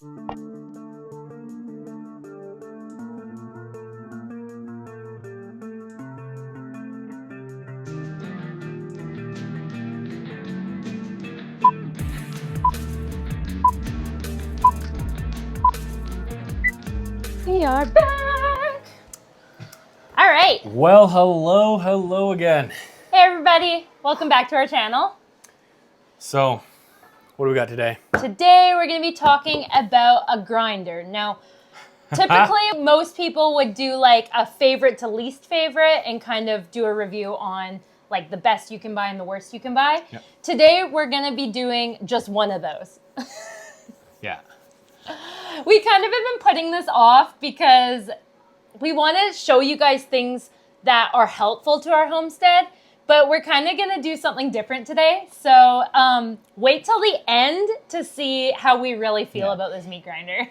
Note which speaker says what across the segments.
Speaker 1: We are back. All right.
Speaker 2: Well, hello again.
Speaker 1: Hey everybody, welcome back to our channel.
Speaker 2: So, what do we got today?
Speaker 1: Today we're going to be talking about a grinder. Now, typically most people would do like a favorite to least favorite and kind of do a review on like the best you can buy and the worst you can buy.
Speaker 2: Yep.
Speaker 1: Today we're going to be doing just one of those.
Speaker 2: Yeah.
Speaker 1: We kind of have been putting this off because we want to show you guys things that are helpful to our homestead, but we're kind of going to do something different today. So wait till the end to see how we really feel about this meat grinder.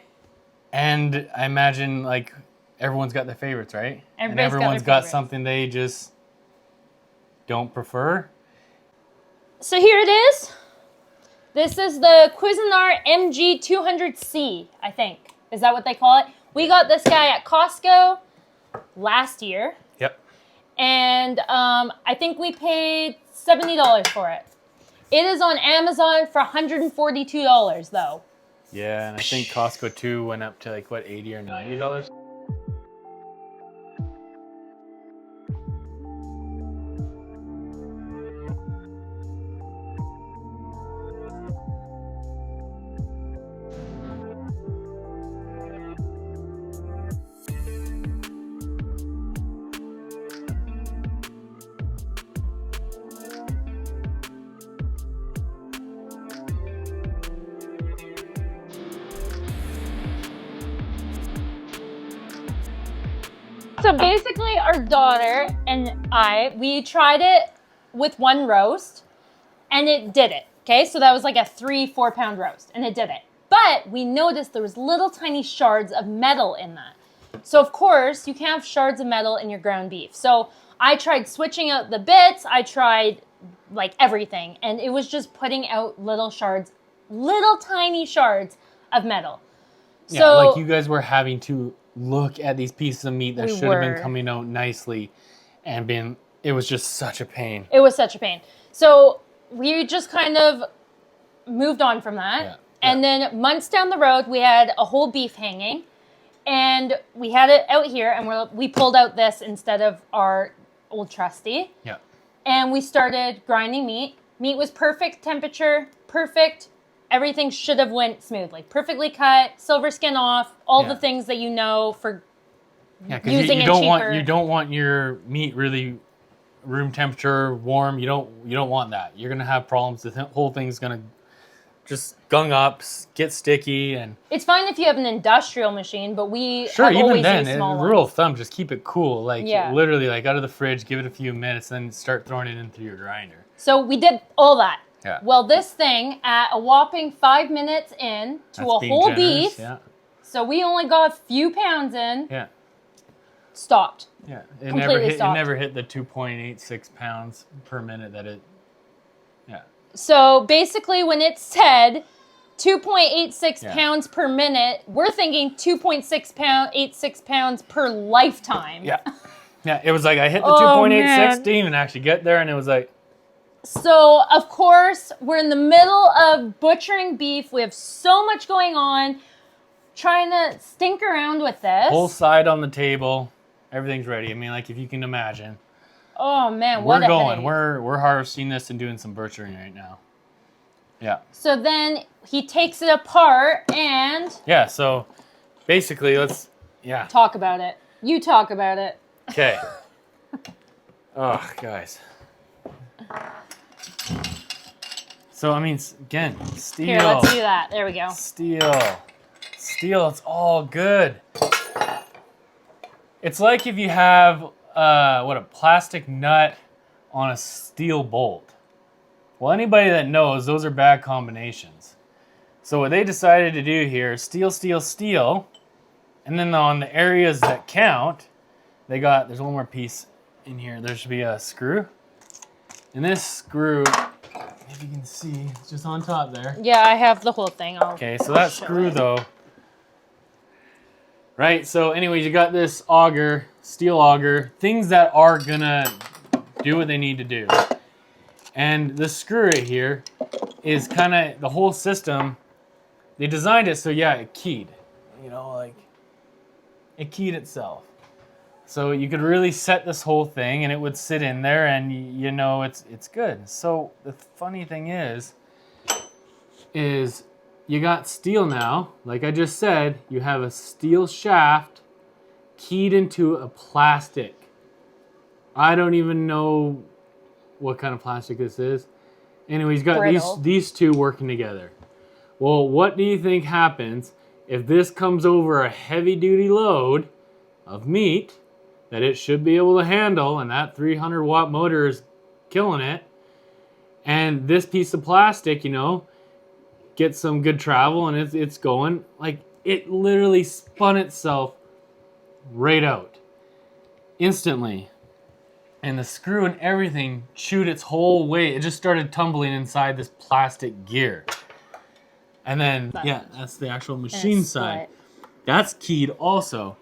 Speaker 1: And
Speaker 2: I imagine like everyone's got their favorites, right?
Speaker 1: Everyone's
Speaker 2: got something they just don't prefer.
Speaker 1: So here it is. This is the Cuisinart MG200C, I think. Is that what they call it? We got this guy at Costco last year.
Speaker 2: Yep.
Speaker 1: And I think we paid $70 for it. It is on Amazon for $142 though.
Speaker 2: Yeah, and I think Costco too went up to like what, $80 or $90?
Speaker 1: So basically our daughter and we tried it with one roast and it did it. Okay, so that was like a 3-4 pound roast and it did it. But we noticed there was little tiny shards of metal in that. So of course you can't have shards of metal in your ground beef. So I tried switching out the bits, I tried like everything, and it was just putting out little shards, little tiny shards of metal.
Speaker 2: Yeah,
Speaker 1: So
Speaker 2: like you guys were having to look at these pieces of meat that should have been coming out nicely and it was just such a pain.
Speaker 1: It was such a pain. So we just kind of moved on from that.
Speaker 2: Yeah.
Speaker 1: And then months down the road, we had a whole beef hanging and we had it out here and we pulled out this instead of our old trusty.
Speaker 2: Yeah.
Speaker 1: And we started grinding meat. Meat was perfect temperature, perfect. Everything should have went smoothly. Perfectly cut, silver skin off, all the things that you know for using it cheaper.
Speaker 2: You don't want your meat really room temperature, warm. You don't want that. You're gonna have problems. The whole thing's gonna just gung up, get sticky, and
Speaker 1: it's fine if you have an industrial machine, but we
Speaker 2: sure
Speaker 1: have
Speaker 2: even
Speaker 1: always
Speaker 2: then,
Speaker 1: used small
Speaker 2: rule
Speaker 1: ones.
Speaker 2: of thumb, just keep it cool. Like literally, like out of the fridge, give it a few minutes, then start throwing it in through your grinder.
Speaker 1: So we did all that.
Speaker 2: Yeah.
Speaker 1: Well, this thing at a whopping 5 minutes in to a whole beef.
Speaker 2: Yeah.
Speaker 1: So we only got a few pounds in.
Speaker 2: Yeah.
Speaker 1: Stopped.
Speaker 2: Yeah. It
Speaker 1: Completely
Speaker 2: never hit the 2.86 pounds per minute that it. Yeah.
Speaker 1: So basically, when it said 2.86 pounds per minute, we're thinking 2.86 pounds per lifetime.
Speaker 2: Yeah. Yeah. It was like I hit the 2.86, didn't even actually get there, and it was like.
Speaker 1: So, of course, we're in the middle of butchering beef. We have so much going on, trying to stink around with this.
Speaker 2: Whole side on the table. Everything's ready. I mean, like, if you can imagine.
Speaker 1: Oh, man, what a headache.
Speaker 2: We're harvesting this and doing some butchering right now. Yeah.
Speaker 1: So then he takes it apart and...
Speaker 2: Yeah, so basically,
Speaker 1: talk about it. You talk about it.
Speaker 2: Okay. Oh, guys. So, I mean, again, steel.
Speaker 1: Here, let's do that. There we go.
Speaker 2: Steel, it's all good. It's like if you have, a plastic nut on a steel bolt. Well, anybody that knows, those are bad combinations. So what they decided to do here, steel, and then on the areas that count, there's one more piece in here. There should be a screw. And this screw, if you can see, it's just on top there.
Speaker 1: Yeah, I have the whole thing.
Speaker 2: Okay, so that screw though Right? So anyways, you got this auger, steel auger, things that are gonna do what they need to do. And the screw right here is kind of the whole system. They designed it so yeah, it keyed. You know, like it keyed itself. So you could really set this whole thing and it would sit in there and you know it's good. So the funny thing is you got steel now. Like I just said, you have a steel shaft keyed into a plastic. I don't even know what kind of plastic this is. Anyway, he's got
Speaker 1: Brittle.
Speaker 2: these two working together. Well, what do you think happens if this comes over a heavy-duty load of meat that it should be able to handle, and that 300-watt motor is killing it, and this piece of plastic, you know, gets some good travel and it's going, like, it literally spun itself right out instantly. And the screw and everything chewed its whole weight. It just started tumbling inside this plastic gear. And then, yeah, that's the actual machine side. That's keyed also.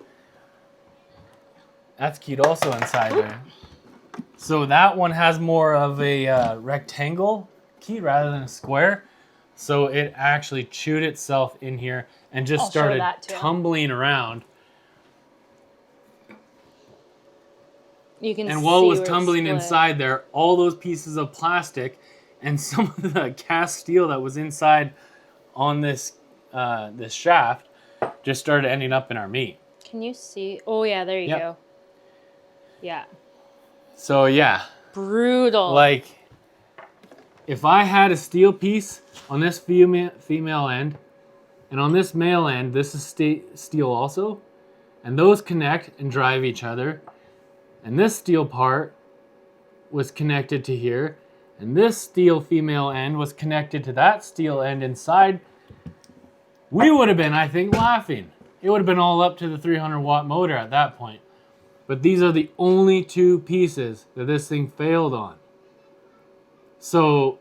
Speaker 2: That's keyed also inside there. So that one has more of a rectangle key rather than a square. So it actually chewed itself in here and just started tumbling around.
Speaker 1: You can
Speaker 2: and while
Speaker 1: see
Speaker 2: it was
Speaker 1: where
Speaker 2: tumbling
Speaker 1: split.
Speaker 2: inside there, all those pieces of plastic and some of the cast steel that was inside on this this shaft just started ending up in our meat.
Speaker 1: Can you see? Oh yeah, there you go. Yeah.
Speaker 2: So yeah.
Speaker 1: Brutal.
Speaker 2: Like, if I had a steel piece on this female end, and on this male end, this is steel also, and those connect and drive each other, and this steel part was connected to here, and this steel female end was connected to that steel end inside, we would have been, I think, laughing. It would have been all up to the 300-watt motor at that point. But these are the only two pieces that this thing failed on. So,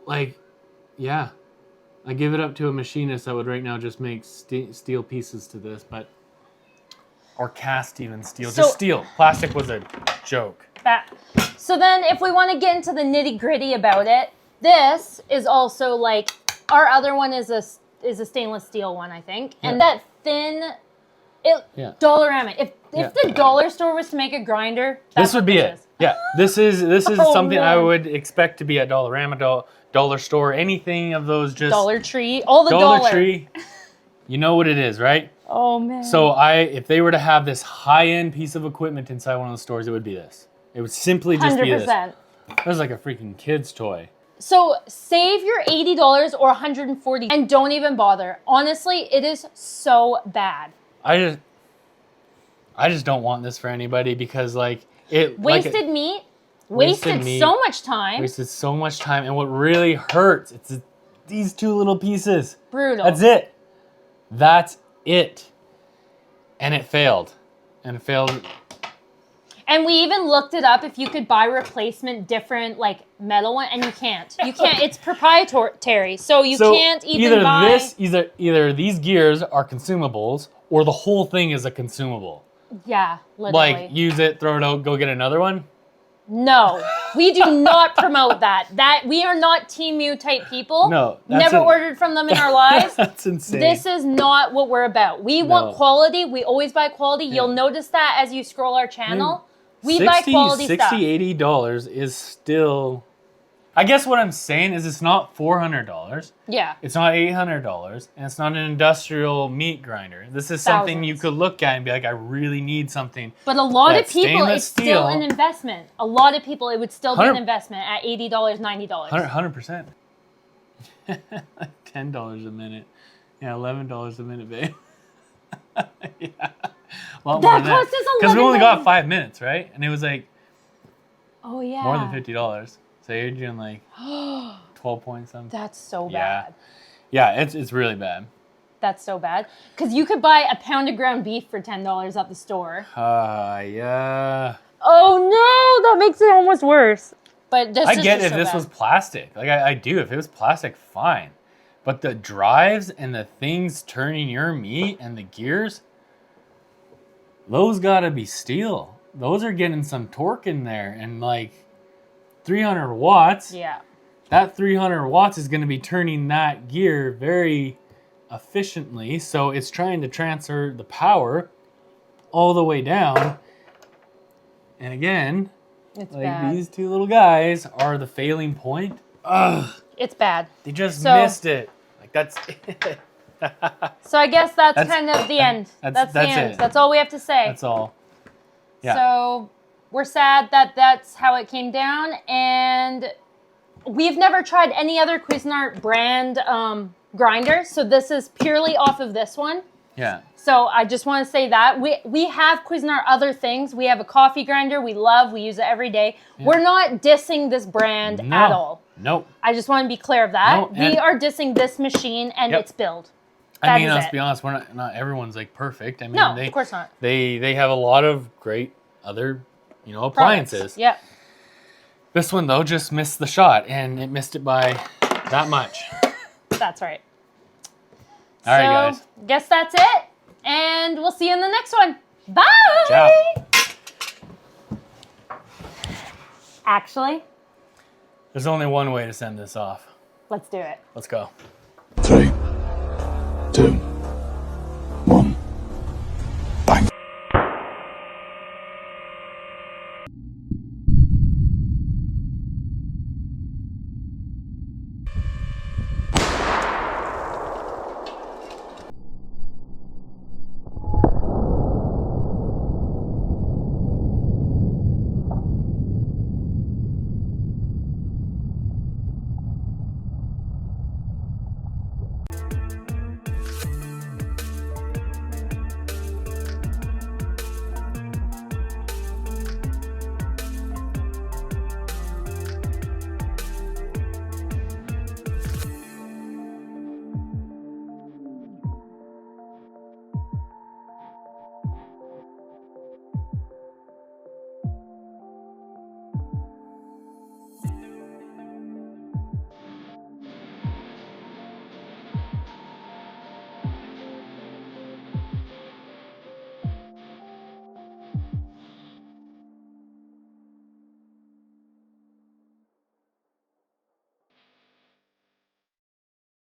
Speaker 2: like, yeah, I give it up to a machinist that would right now just make steel pieces to this, but, or cast even steel,
Speaker 1: So,
Speaker 2: just steel. Plastic was a joke.
Speaker 1: So then if we want to get into the nitty gritty about it, this is also like, our other one is a stainless steel one, I think. And that thin, Dollarama. If the dollar store was to make a grinder,
Speaker 2: this would be it. Yeah, this is something
Speaker 1: man.
Speaker 2: I would expect to be at Dollarama, dollar store, anything of those just
Speaker 1: Dollar Tree, all the
Speaker 2: Dollar Tree. You know what it is, right?
Speaker 1: Oh man.
Speaker 2: So if they were to have this high-end piece of equipment inside one of the stores, it would be this. It would simply just be this.
Speaker 1: 100%.
Speaker 2: That was like a freaking kid's toy.
Speaker 1: So save your $80 or $140 and don't even bother. Honestly, it is so bad.
Speaker 2: I just don't want this for anybody because like it
Speaker 1: wasted meat, wasted so much time.
Speaker 2: Wasted so much time, and what really hurts, it's these two little pieces.
Speaker 1: Brutal.
Speaker 2: That's it. That's it. And it failed. And it failed.
Speaker 1: And we even looked it up if you could buy replacement different like metal one, and you can't. You can't. It's proprietary, so you can't even buy.
Speaker 2: Either these gears are consumables, or the whole thing is a consumable.
Speaker 1: Yeah, literally.
Speaker 2: Like use it, throw it out, go get another one.
Speaker 1: No, we do not promote that. We are not Temu type people.
Speaker 2: No,
Speaker 1: never ordered from them in our lives.
Speaker 2: That's insane.
Speaker 1: This is not what we're about. We want quality. We always buy quality. You'll notice that as you scroll our channel. We buy quality stuff.
Speaker 2: $60, $80 is still... I guess what I'm saying is it's not $400.
Speaker 1: Yeah.
Speaker 2: It's not $800, and it's not an industrial meat grinder. This is something you could look at and be like, I really need something.
Speaker 1: But a lot of people, it's still an investment. A lot of people, it would still be an investment at $80, $90.
Speaker 2: 100%. $10 a minute. Yeah, $11 a minute, babe. Yeah. A lot more than that.
Speaker 1: Cost us
Speaker 2: because we only got 5 minutes, right? And it was like
Speaker 1: more
Speaker 2: than $50. So you're doing like 12 points something.
Speaker 1: That's so bad.
Speaker 2: Yeah, it's really bad.
Speaker 1: That's so bad. Because you could buy a pound of ground beef for $10 at the store.
Speaker 2: Yeah.
Speaker 1: Oh no, that makes it almost worse. But this
Speaker 2: I get if this was plastic. Like I do. If it was plastic, fine. But the drives and the things turning your meat and the gears, those gotta be steel. Those are getting some torque in there, and like 300 watts.
Speaker 1: Yeah.
Speaker 2: That 300 watts is going to be turning that gear very efficiently. So it's trying to transfer the power all the way down. And again,
Speaker 1: It's
Speaker 2: like
Speaker 1: bad.
Speaker 2: these two little guys are the failing point. Ugh,
Speaker 1: It's bad.
Speaker 2: they just
Speaker 1: So-
Speaker 2: missed it. Like that's
Speaker 1: So I guess that's
Speaker 2: That's-
Speaker 1: kind of the end.
Speaker 2: that's
Speaker 1: the end.
Speaker 2: it.
Speaker 1: That's all we have to say.
Speaker 2: that's all. Yeah.
Speaker 1: So we're sad that that's how it came down, and we've never tried any other Cuisinart brand grinder. So this is purely off of this one.
Speaker 2: Yeah.
Speaker 1: So I just want to say that we have Cuisinart other things. We have a coffee grinder we love. We use it every day.
Speaker 2: Yeah.
Speaker 1: We're not dissing this brand
Speaker 2: No.
Speaker 1: at all.
Speaker 2: Nope.
Speaker 1: I just want to be clear of that.
Speaker 2: No,
Speaker 1: we
Speaker 2: and-
Speaker 1: are dissing this machine and
Speaker 2: Yep.
Speaker 1: its build.
Speaker 2: I mean,
Speaker 1: That is
Speaker 2: let's
Speaker 1: it.
Speaker 2: be honest. We're not everyone's like perfect. I mean,
Speaker 1: No,
Speaker 2: they,
Speaker 1: of course not.
Speaker 2: They have a lot of great other, appliances.
Speaker 1: Products. Yep.
Speaker 2: This one though just missed the shot, and it missed it by that much.
Speaker 1: That's right.
Speaker 2: All right, guys.
Speaker 1: Guess that's it. And we'll see you in the next one. Bye.
Speaker 2: Ciao.
Speaker 1: Actually,
Speaker 2: There's only one way to send this off.
Speaker 1: let's do it.
Speaker 2: Let's go.
Speaker 3: 3, 2,